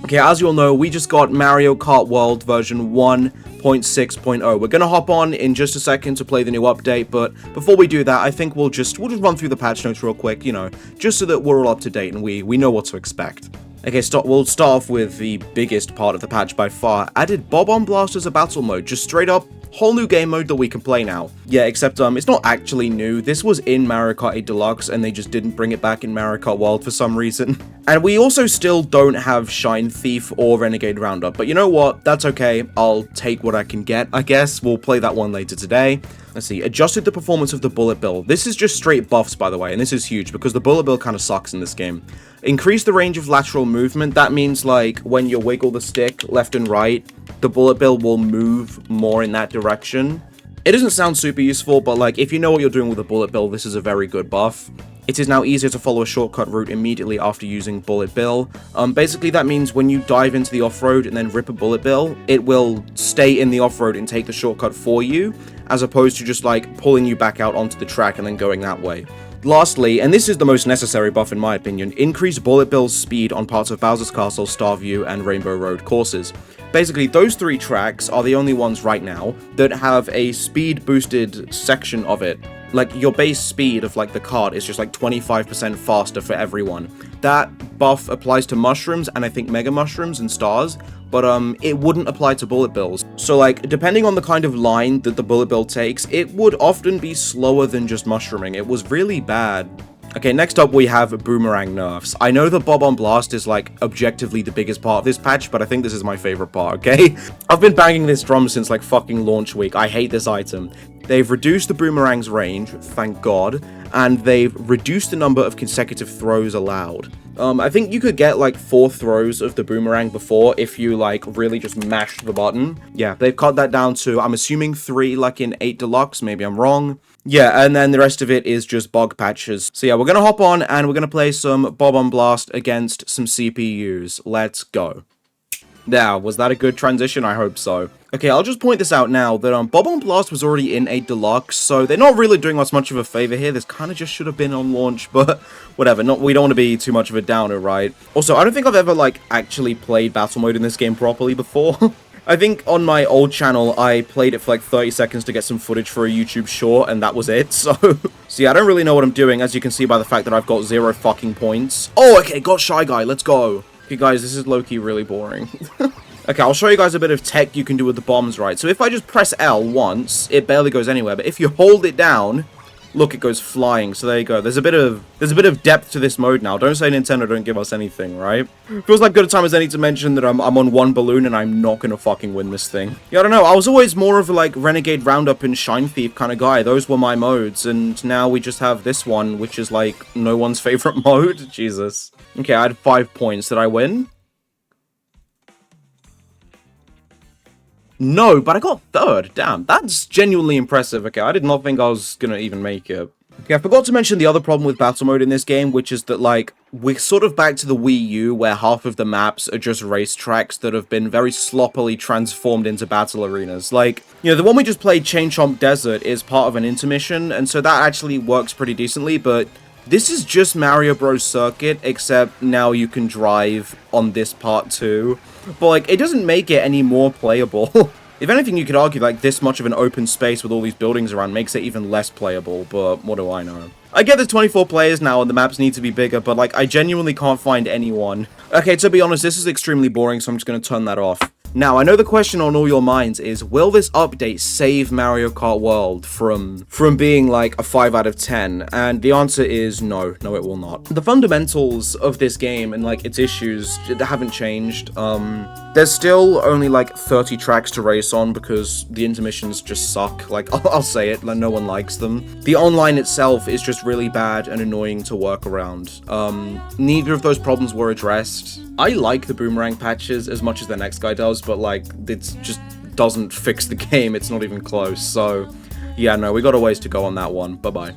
Okay, as you all know, we just got Mario Kart World version 1.6.0. We're gonna hop on in just a second to play the new update, but before we do that, I think we'll just run through the patch notes real quick, you know, just so that we're all up to date and we know what to expect. Okay, we'll start off with the biggest part of the patch by far. Added Bob-Omb Blast as a battle mode, just straight up. Whole new game mode that we can play now. Yeah, except it's not actually new. This was in Mario Kart 8 Deluxe and they just didn't bring it back in Mario Kart World for some reason. And we also still don't have Shine Thief or Renegade Roundup, but you know what? That's okay. I'll take what I can get, I guess. We'll play that one later today. Let's see. Adjusted the performance of the Bullet Bill. This is just straight buffs, by the way, and this is huge because the Bullet Bill kind of sucks in this game. Increase the range of lateral movement. That means, like, when you wiggle the stick left and right, the Bullet Bill will move more in that direction. It doesn't sound super useful, but, like, if you know what you're doing with a Bullet Bill, this is a very good buff. It is now easier to follow a shortcut route immediately after using Bullet Bill. Basically, that means when you dive into the off-road and then rip a Bullet Bill, it will stay in the off-road and take the shortcut for you, as opposed to just, like, pulling you back out onto the track and then going that way. Lastly, and this is the most necessary buff in my opinion, increase Bullet Bill's speed on parts of Bowser's Castle, Starview, and Rainbow Road courses. Basically, those three tracks are the only ones right now that have a speed-boosted section of it. Like, your base speed of, like, the kart is just, like, 25% faster for everyone. That buff applies to mushrooms, and I think mega mushrooms and stars, but, it wouldn't apply to Bullet Bills. So, like, depending on the kind of line that the Bullet Bill takes, it would often be slower than just mushrooming. It was really bad. Okay, next up we have Boomerang nerfs. I know the Bob-Omb Blast is, like, objectively the biggest part of this patch, but I think this is my favorite part, okay? I've been banging this drum since, like, fucking launch week. I hate this item. They've reduced the Boomerang's range, thank God, and they've reduced the number of consecutive throws allowed. I think you could get, like, 4 throws of the Boomerang before if you, like, really just mashed the button. Yeah, they've cut that down to, I'm assuming 3, like in 8 Deluxe, maybe I'm wrong. Yeah, and then the rest of it is just bug patches. So yeah, we're gonna hop on and we're gonna play some Bob-Omb Blast against some CPUs. Let's go. Now, was that a good transition? I hope so. Okay, I'll just point this out now that Bob-Omb Blast was already in 8 Deluxe, so they're not really doing us much of a favor here. This kind of just should have been on launch, but whatever. We don't want to be too much of a downer, right? Also, I don't think I've ever, like, actually played battle mode in this game properly before. I think on my old channel, I played it for like 30 seconds to get some footage for a YouTube short, and that was it, so yeah, I don't really know what I'm doing, as you can see by the fact that I've got 0 fucking points. Oh, okay, got Shy Guy, let's go. Okay, guys, this is low-key really boring. Okay, I'll show you guys a bit of tech you can do with the bombs, right? So if I just press L once, it barely goes anywhere, but if you hold it down, look, it goes flying. So there you go. There's a bit of depth to this mode now. Don't say Nintendo don't give us anything, right? Feels like good a time as any to mention that I'm on one balloon and I'm not gonna fucking win this thing. Yeah, I don't know. I was always more of a, like, Renegade Roundup and Shine Thief kind of guy. Those were my modes, and now we just have this one, which is, like, no one's favorite mode. Jesus. Okay, I had 5 points. Did I win? No, but I got 3rd. Damn, that's genuinely impressive. Okay, I did not think I was gonna even make it. Okay, I forgot to mention the other problem with battle mode in this game, which is that, like, we're sort of back to the Wii U, where half of the maps are just racetracks that have been very sloppily transformed into battle arenas. Like, you know, the one we just played, Chain Chomp Desert, is part of an intermission, and so that actually works pretty decently, but this is just Mario Bros. Circuit, except now you can drive on this part too. But, like, it doesn't make it any more playable. If anything, you could argue, like, this much of an open space with all these buildings around makes it even less playable, but what do I know? I get there's 24 players now and the maps need to be bigger, but, like, I genuinely can't find anyone. Okay, to be honest, this is extremely boring, so I'm just gonna turn that off. Now, I know the question on all your minds is, will this update save Mario Kart World from being like a 5 out of 10? And the answer is no, it will not. The fundamentals of this game and, like, its issues haven't changed. There's still only, like, 30 tracks to race on because the intermissions just suck. Like, I'll say it, like, no one likes them. The online itself is just really bad and annoying to work around. Neither of those problems were addressed. I like the Boomerang patches as much as the next guy does, but, like, it just doesn't fix the game. It's not even close. So, yeah, no, we got a ways to go on that one. Bye-bye.